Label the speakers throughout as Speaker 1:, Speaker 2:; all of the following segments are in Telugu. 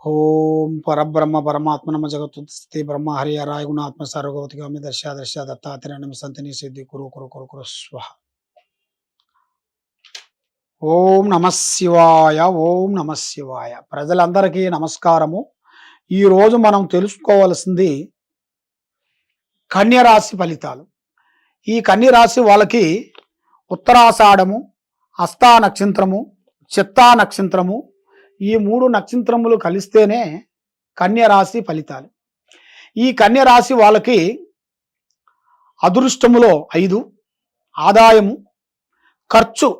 Speaker 1: ఓం పరబ్రహ్మ పరమాత్మనమ జగత్తుస్థితి బ్రహ్మ హరి హరాయ గుణాత్మ సర్వగవతిగామి దర్శ దత్తాత్రేయ సంతిని సిద్ధి కురు కురు కురు కురు స్వహ. ఓం నమ శివాయ. ఓం నమ శివాయ. ప్రజలందరికీ నమస్కారము. ఈరోజు మనం తెలుసుకోవాల్సింది కన్యరాశి ఫలితాలు. ఈ కన్యరాశి వాళ్ళకి ఉత్తరాషాఢము, హస్తా నక్షత్రము, చిత్తా నక్షత్రము, ఈ 3 నక్షత్రములు కలిస్తేనే కన్యరాశి ఫలితాలు. ఈ కన్యరాశి వాళ్ళకి అదృష్టములో 5, ఆదాయము, ఖర్చు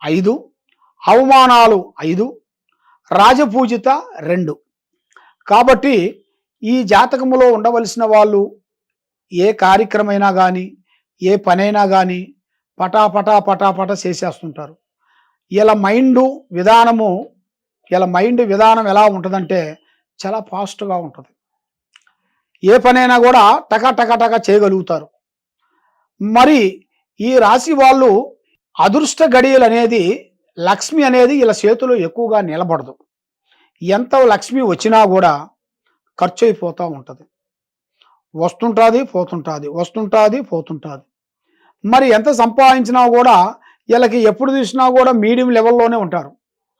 Speaker 1: 5, అవమానాలు 5, రాజపూజిత 2. కాబట్టి ఈ జాతకములో ఉండవలసిన వాళ్ళు ఏ కార్యక్రమైనా కానీ, ఏ పనైనా కానీ పటా చేసేస్తుంటారు. ఇలా మైండ్ విధానం ఎలా ఉంటుందంటే చాలా ఫాస్ట్గా ఉంటుంది. ఏ పనైనా కూడా టక చేయగలుగుతారు. మరి ఈ రాశి వాళ్ళు అదృష్ట గడియలు అనేది, లక్ష్మి అనేది ఇలా చేతిలో ఎక్కువగా నిలబడదు. ఎంత లక్ష్మి వచ్చినా కూడా ఖర్చు అయిపోతూ ఉంటుంది. వస్తుంటుంది పోతుంటుంది. మరి ఎంత సంపాదించినా కూడా వీళ్ళకి ఎప్పుడు చూసినా కూడా మీడియం లెవెల్లోనే ఉంటారు.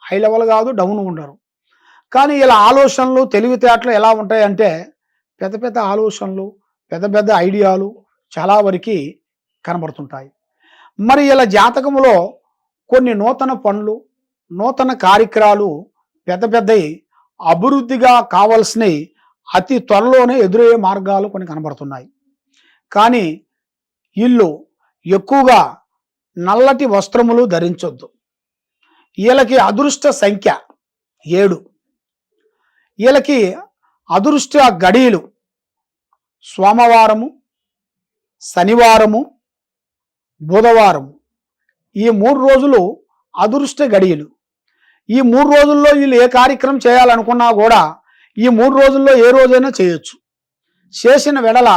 Speaker 1: హై లెవెల్ కాదు, డౌన్ ఉండరు. కానీ ఇలా ఆలోచనలు, తెలివితేటలు ఎలా ఉంటాయంటే పెద్ద ఆలోచనలు, పెద్ద ఐడియాలు చాలా వరకు కనబడుతుంటాయి. మరి ఇలా జాతకంలో కొన్ని నూతన పనులు, నూతన కార్యక్రమాలు, పెద్దవి అభివృద్ధిగా కావాల్సినవి అతి త్వరలోనే ఎదురయ్యే మార్గాలు కొన్ని కనబడుతున్నాయి. కానీ వీళ్ళు ఎక్కువగా నల్లటి వస్త్రములు ధరించొద్దు. వీళ్ళకి అదృష్ట సంఖ్య 7. వీళ్ళకి అదృష్ట గడియలు సోమవారము, శనివారము, బుధవారము. ఈ 3 రోజులు అదృష్ట గడియలు. ఈ 3 రోజుల్లో వీళ్ళు ఏ కార్యక్రమం చేయాలనుకున్నా కూడా ఈ 3 రోజుల్లో ఏ రోజైనా చేయొచ్చు. చేసిన వెడల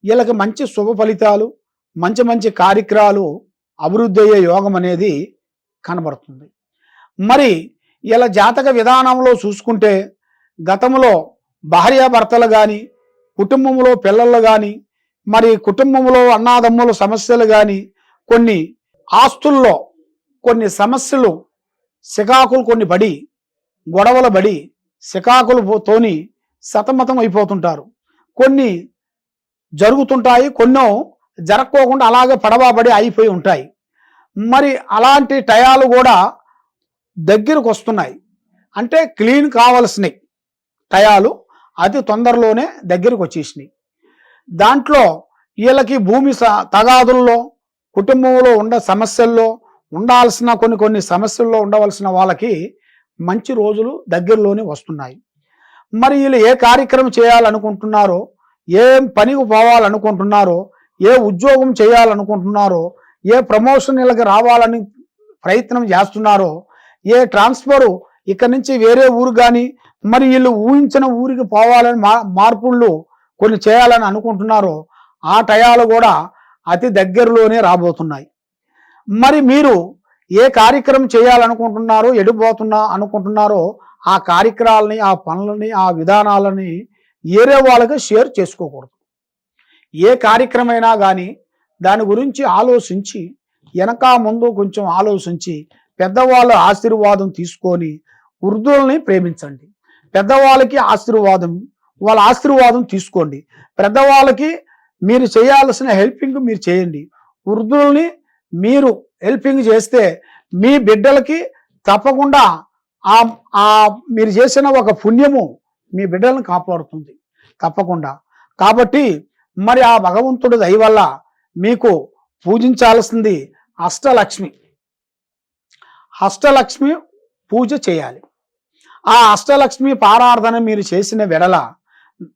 Speaker 1: వీళ్ళకి మంచి శుభ ఫలితాలు, మంచి కార్యక్రమాలు, అభివృద్ధి అయ్యే యోగం అనేది కనబడుతుంది. మరి ఇలా జాతక విధానంలో చూసుకుంటే గతంలో భార్యాభర్తలు కానీ, కుటుంబంలో పిల్లలు కానీ, మరి కుటుంబంలో అన్నాదమ్ముల సమస్యలు కానీ, కొన్ని ఆస్తుల్లో కొన్ని సమస్యలు సికాకులు కొన్ని పడి, గొడవలు పడి సికాకులతోని సతమతం అయిపోతుంటారు. కొన్ని జరుగుతుంటాయి, కొన్నో జరక్కోకుండా అలాగే పడవబడి అయిపోయి ఉంటాయి. మరి అలాంటి టయాలు కూడా దగ్గరకు వస్తున్నాయి. అంటే క్లీన్ కావాల్సినవి టయాలు అతి తొందరలోనే దగ్గరకు వచ్చేసినాయి. దాంట్లో వీళ్ళకి భూమి తగాదుల్లో, కుటుంబంలో సమస్యల్లో ఉండాల్సిన కొన్ని సమస్యల్లో ఉండవలసిన వాళ్ళకి మంచి రోజులు దగ్గరలోనే వస్తున్నాయి. మరి వీళ్ళు ఏ కార్యక్రమం చేయాలనుకుంటున్నారో, ఏ పనికి పోవాలనుకుంటున్నారో, ఏ ఉద్యోగం చేయాలనుకుంటున్నారో, ఏ ప్రమోషన్ వీళ్ళకి రావాలని ప్రయత్నం చేస్తున్నారో, ఏ ట్రాన్స్ఫరు ఇక్కడి నుంచి వేరే ఊరు కానీ, మరి వీళ్ళు ఊహించిన ఊరికి పోవాలని మార్పులు కొన్ని చేయాలని అనుకుంటున్నారో ఆ టయాలు కూడా అతి దగ్గరలోనే రాబోతున్నాయి. మరి మీరు ఏ కార్యక్రమం చేయాలనుకుంటున్నారో, అనుకుంటున్నారో ఆ కార్యక్రమాలని, ఆ పనులని, ఆ విధానాలని వేరే వాళ్ళకి షేర్ చేసుకోకూడదు. ఏ కార్యక్రమైనా కానీ దాని గురించి ఆలోచించి, వెనక ముందు కొంచెం ఆలోచించి, పెద్దవాళ్ళ ఆశీర్వాదం తీసుకొని వృద్ధుల్ని ప్రేమించండి. పెద్దవాళ్ళకి వాళ్ళ ఆశీర్వాదం తీసుకోండి. పెద్దవాళ్ళకి మీరు చేయాల్సిన హెల్పింగ్ మీరు చేయండి. వృద్ధుల్ని మీరు హెల్పింగ్ చేస్తే మీ బిడ్డలకి తప్పకుండా మీరు చేసిన ఒక పుణ్యము మీ బిడ్డలను కాపాడుతుంది తప్పకుండా. కాబట్టి మరి ఆ భగవంతుడి దయ వల్ల మీకు పూజించాల్సింది అష్టలక్ష్మి పూజ చేయాలి. ఆ అష్టలక్ష్మి పారార్థన మీరు చేసిన వెడల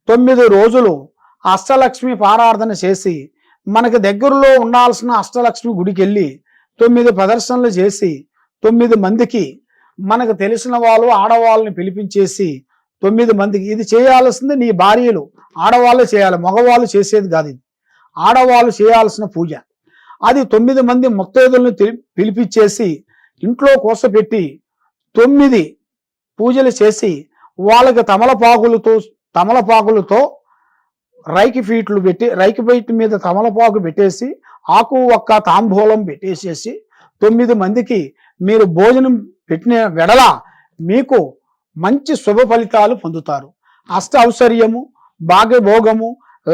Speaker 1: 9 రోజులు అష్టలక్ష్మి పారార్థన చేసి, మనకి దగ్గరలో ఉండాల్సిన అష్టలక్ష్మి గుడికి వెళ్ళి 9 ప్రదర్శనలు చేసి, 9 మందికి మనకు తెలిసిన వాళ్ళు ఆడవాళ్ళని పిలిపించేసి 9 మందికి ఇది చేయాల్సింది. నీ భార్యలు ఆడవాళ్ళు చేయాలి, మగవాళ్ళు చేసేది కాదు. ఇది ఆడవాళ్ళు చేయాల్సిన పూజ. అది 9 మంది ముత్తైదులను పిలిపించేసి ఇంట్లో కూర్చోపెట్టి 9 పూజలు చేసి వాళ్ళకి తమలపాకులతో రైకి ఫీట్ మీద తమలపాకు పెట్టేసి ఆకు ఒక్క తాంబూలం పెట్టేసేసి 9 మందికి మీరు భోజనం పెట్టిన వెడల మీకు మంచి శుభ ఫలితాలు పొందుతారు. అష్ట ఐశ్వర్యము, భాగ్యభోగము,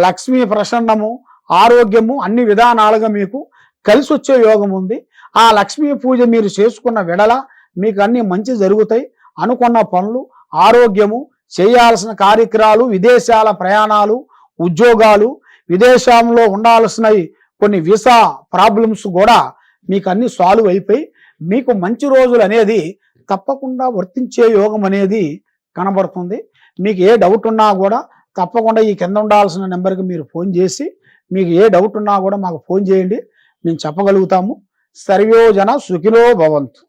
Speaker 1: లక్ష్మీ ప్రసన్నము, ఆరోగ్యము అన్ని విధానాలుగా మీకు కలిసి వచ్చే యోగం ఉంది. ఆ లక్ష్మీ పూజ మీరు చేసుకున్న వెడల మీకు అన్ని మంచి జరుగుతాయి. అనుకున్న పనులు, ఆరోగ్యము, చేయాల్సిన కార్యక్రమాలు, విదేశాల ప్రయాణాలు, ఉద్యోగాలు, విదేశంలో ఉండాల్సిన కొన్ని వీసా ప్రాబ్లమ్స్ కూడా మీకు అన్ని సాల్వ్ అయిపోయి మీకు మంచి రోజులు అనేది తప్పకుండా వర్తించే యోగం అనేది కనబడుతుంది. మీకు ఏ డౌట్ ఉన్నా కూడా తప్పకుండా ఈ కింద ఉండాల్సిన నెంబర్కి మీరు ఫోన్ చేసి మీకు ఏ డౌట్ ఉన్నా కూడా మాకు ఫోన్ చేయండి, మేము చెప్పగలుగుతాము. సర్వే జన సుఖినో భవంతు.